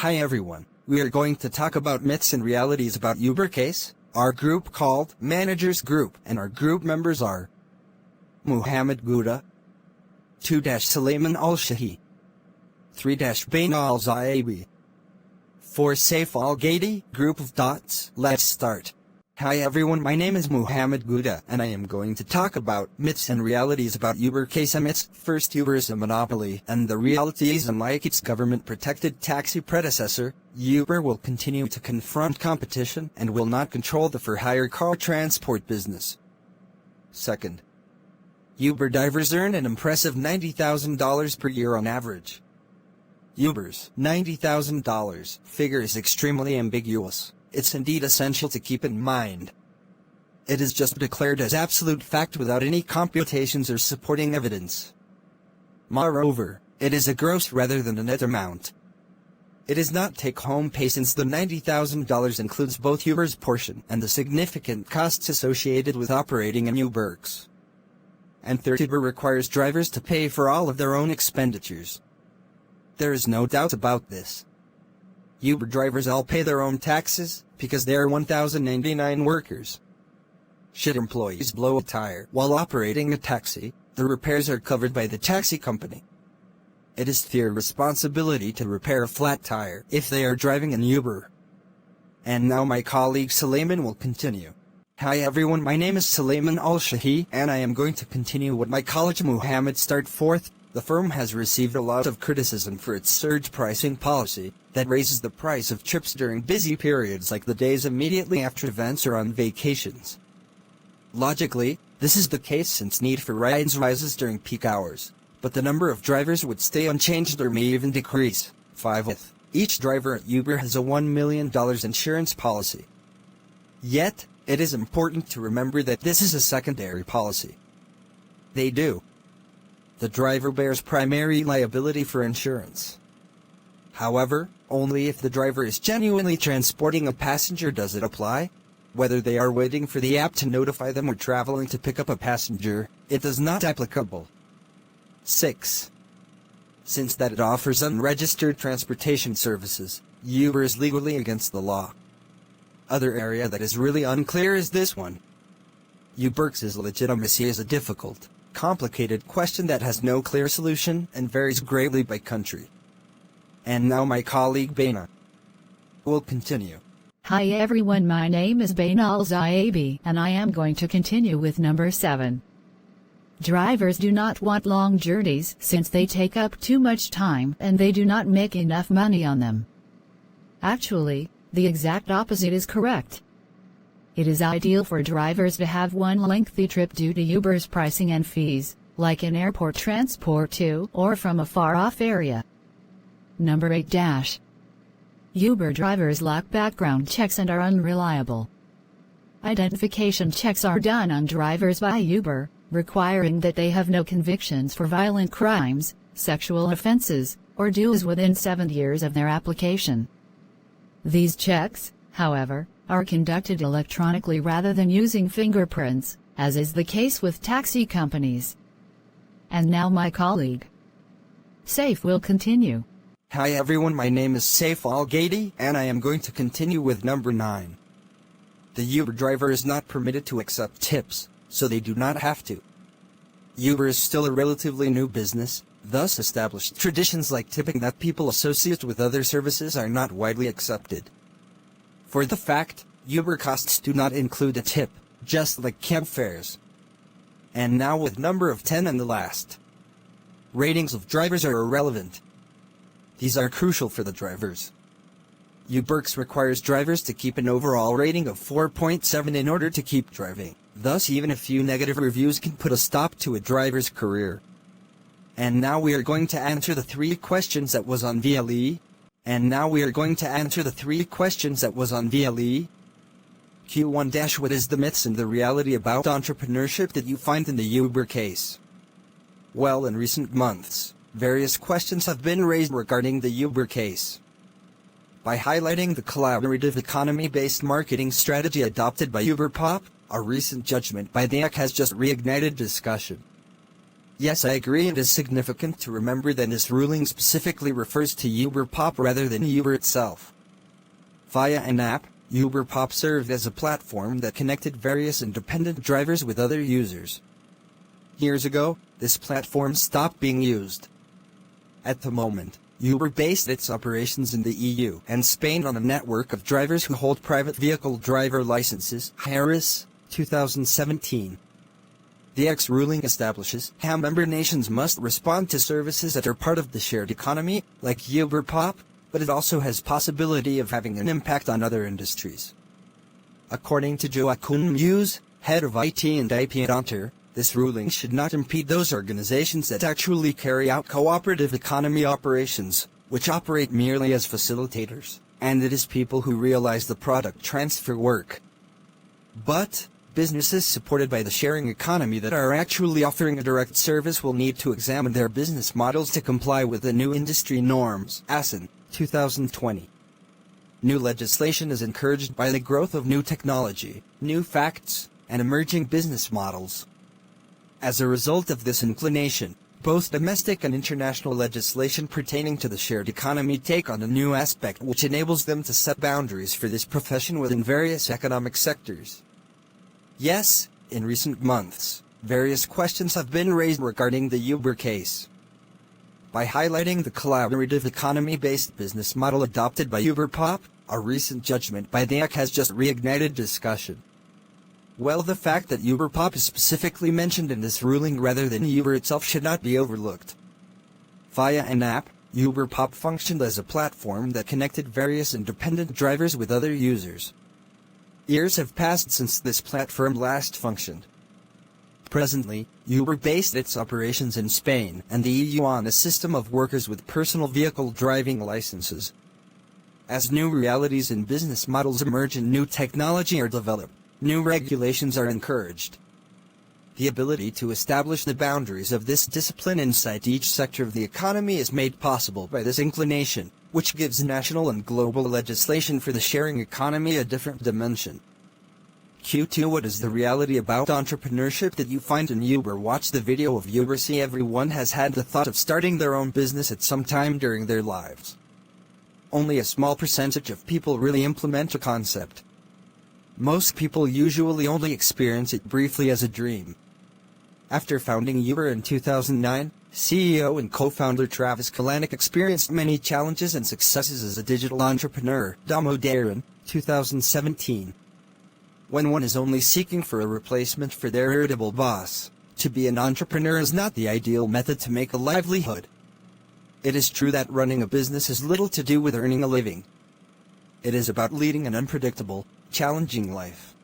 Hi everyone, we are going to talk about myths and realities about Uber case, our group called Managers Group, and our group members are Muhammad Gouda, 2 Suleiman Al-Shahi, 3 Bain Al-Zaibi, 4 Saif Al-Ghaidi, group of dots. Let's start. Hi everyone, my name is Muhammad Gouda, and I am going to talk about myths and realities about Uber case. Myths. First, Uber is a monopoly, and the reality is, unlike its government-protected taxi predecessor, Uber will continue to confront competition and will not control the for-hire car transport business. Second, Uber drivers earn an impressive $90,000 per year on average. Uber's $90,000 figure is extremely ambiguous. It's indeed essential to keep in mind. It is just declared as absolute fact without any computations or supporting evidence. Moreover, it is a gross rather than a net amount. It is not take-home pay, since the $90,000 includes both Uber's portion and the significant costs associated with operating an Uberx. And third, Uber requires drivers to pay for all of their own expenditures. There is no doubt about this. Uber drivers all pay their own taxes, because they are 1,099 workers. Should employees blow a tire while operating a taxi, the repairs are covered by the taxi company. It is their responsibility to repair a flat tire if they are driving an Uber. And now my colleague Suleiman will continue. Hi everyone, my name is Suleiman Al-Shahi, and I am going to continue what my colleague Muhammad started. Fourth, the firm has received a lot of criticism for its surge pricing policy that raises the price of trips during busy periods like the days immediately after events or on vacations. Logically, this is the case since need for rides rises during peak hours, but the number of drivers would stay unchanged or may even decrease. Fifth, each driver at Uber has a $1 million insurance policy. Yet, it is important to remember that this is a secondary policy. They do. The driver bears primary liability for insurance. However, only if the driver is genuinely transporting a passenger does it apply. Whether they are waiting for the app to notify them or traveling to pick up a passenger, it is not applicable. 6. Since that it offers unregistered transportation services, Uber is legally against the law. Other area that is really unclear is this one. Uberx's legitimacy is a difficult, complicated question that has no clear solution and varies greatly by country. And now my colleague Baina will continue. Hi everyone, my name is Bain Al-Zaibi, and I am going to continue with number 7. Drivers do not want long journeys since they take up too much time and they do not make enough money on them. Actually, the exact opposite is correct. It is ideal for drivers to have one lengthy trip due to Uber's pricing and fees, like an airport transport to or from a far-off area. Number 8. Uber drivers lack background checks and are unreliable. Identification checks are done on drivers by Uber, requiring that they have no convictions for violent crimes, sexual offenses, or dues within 7 years of their application. These checks, however, are conducted electronically rather than using fingerprints, as is the case with taxi companies. And now my colleague Saif will continue. Hi everyone, my name is Saif Al-Ghaidi, and I am going to continue with number 9. The Uber driver is not permitted to accept tips, so they do not have to. Uber is still a relatively new business, thus established traditions like tipping that people associate with other services are not widely accepted. For the fact, Uber costs do not include a tip, just like cab fares. And now with number of 10 and the last. Ratings of drivers are irrelevant. These are crucial for the drivers. Uberx requires drivers to keep an overall rating of 4.7 in order to keep driving. Thus, even a few negative reviews can put a stop to a driver's career. And now we are going to answer the 3 questions that was on VLE. Q1 What is the myths and the reality about entrepreneurship that you find in the Uber case? Well, in recent months, various questions have been raised regarding the Uber case. By highlighting the collaborative economy-based marketing strategy adopted by Uber Pop, a recent judgment by the AC has just reignited discussion. Yes, I agree. It is significant to remember that this ruling specifically refers to Uber Pop rather than Uber itself. Via an app, Uber Pop served as a platform that connected various independent drivers with other users. Years ago, this platform stopped being used. At the moment, Uber based its operations in the EU and Spain on a network of drivers who hold private vehicle driver licenses, HIRIS, 2017. The X ruling establishes how member nations must respond to services that are part of the shared economy, like Uber Pop, but it also has possibility of having an impact on other industries. According to Joaquin Muse, head of IT and IP at Onter, this ruling should not impede those organizations that actually carry out cooperative economy operations, which operate merely as facilitators, and it is people who realize the product transfer work. But businesses supported by the sharing economy that are actually offering a direct service will need to examine their business models to comply with the new industry norms, ASIN, 2020. New legislation is encouraged by the growth of new technology, new facts, and emerging business models. As a result of this inclination, both domestic and international legislation pertaining to the shared economy take on a new aspect which enables them to set boundaries for this profession within various economic sectors. Yes, in recent months, various questions have been raised regarding the Uber case. By highlighting the collaborative economy-based business model adopted by Uber Pop, a recent judgment by the AC has just reignited discussion. Well, the fact that Uber Pop is specifically mentioned in this ruling rather than Uber itself should not be overlooked. Via an app, Uber Pop functioned as a platform that connected various independent drivers with other users. Years have passed since this platform last functioned. Presently, Uber based its operations in Spain and the EU on a system of workers with personal vehicle driving licenses. As new realities and business models emerge and new technology are developed, new regulations are encouraged. The ability to establish the boundaries of this discipline inside each sector of the economy is made possible by this inclination, which gives national and global legislation for the sharing economy a different dimension. Q2 What is the reality about entrepreneurship that you find in Uber? Watch the video of Uber. See, everyone has had the thought of starting their own business at some time during their lives. Only a small percentage of people really implement a concept. Most people usually only experience it briefly as a dream. After founding Uber in 2009, CEO and co-founder Travis Kalanick experienced many challenges and successes as a digital entrepreneur. Damo Darren, 2017. When one is only seeking for a replacement for their irritable boss, to be an entrepreneur is not the ideal method to make a livelihood. It is true that running a business has little to do with earning a living. It is about leading an unpredictable, challenging life.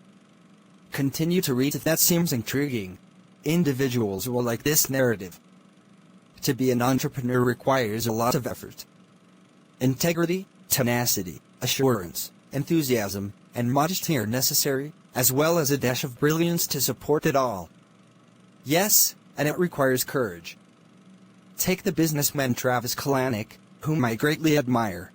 Continue to read if that seems intriguing. Individuals will like this narrative. To be an entrepreneur requires a lot of effort. Integrity, tenacity, assurance, enthusiasm, and modesty are necessary, as well as a dash of brilliance to support it all. Yes, and it requires courage. Take the businessman Travis Kalanick, whom I greatly admire.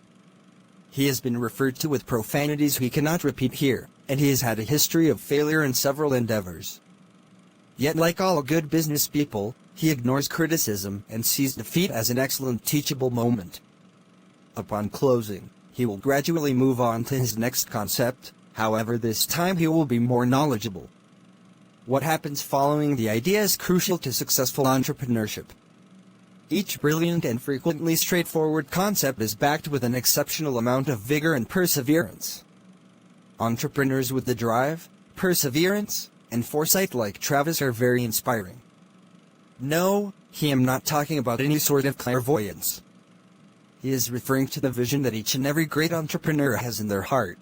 He has been referred to with profanities we cannot repeat here, and he has had a history of failure in several endeavors. Yet, like all good business people, he ignores criticism and sees defeat as an excellent teachable moment. Upon closing, he will gradually move on to his next concept, however this time he will be more knowledgeable. What happens following the idea is crucial to successful entrepreneurship. Each brilliant and frequently straightforward concept is backed with an exceptional amount of vigor and perseverance. Entrepreneurs with the drive, perseverance, and foresight like Travis are very inspiring. No, I am not talking about any sort of clairvoyance. He is referring to the vision that each and every great entrepreneur has in their heart.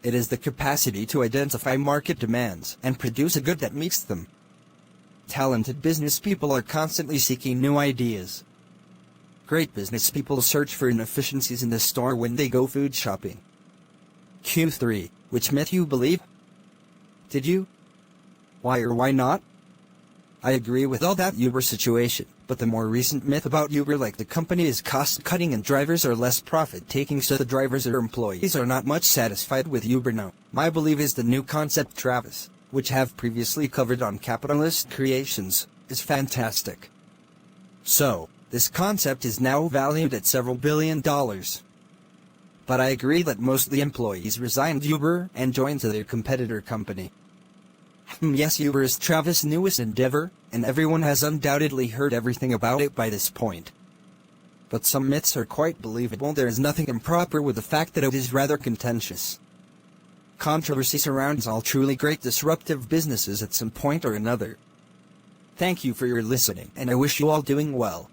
It is the capacity to identify market demands and produce a good that meets them. Talented business people are constantly seeking new ideas. Great business people search for inefficiencies in the store when they go food shopping. Q3, which myth you believe? Did you? Why or why not? I agree with all that Uber situation, but the more recent myth about Uber like the company is cost-cutting and drivers are less profit-taking, so the drivers or employees are not much satisfied with Uber now. My belief is the new concept Travis, which have previously covered on Capitalist Creations, is fantastic. So, this concept is now valued at several $billion. But I agree that most of the employees resigned Uber and joined to their competitor company. Yes, Uber is Travis' newest endeavor, and everyone has undoubtedly heard everything about it by this point. But some myths are quite believable. There is nothing improper with the fact that it is rather contentious. Controversy surrounds all truly great disruptive businesses at some point or another. Thank you for your listening, and I wish you all doing well.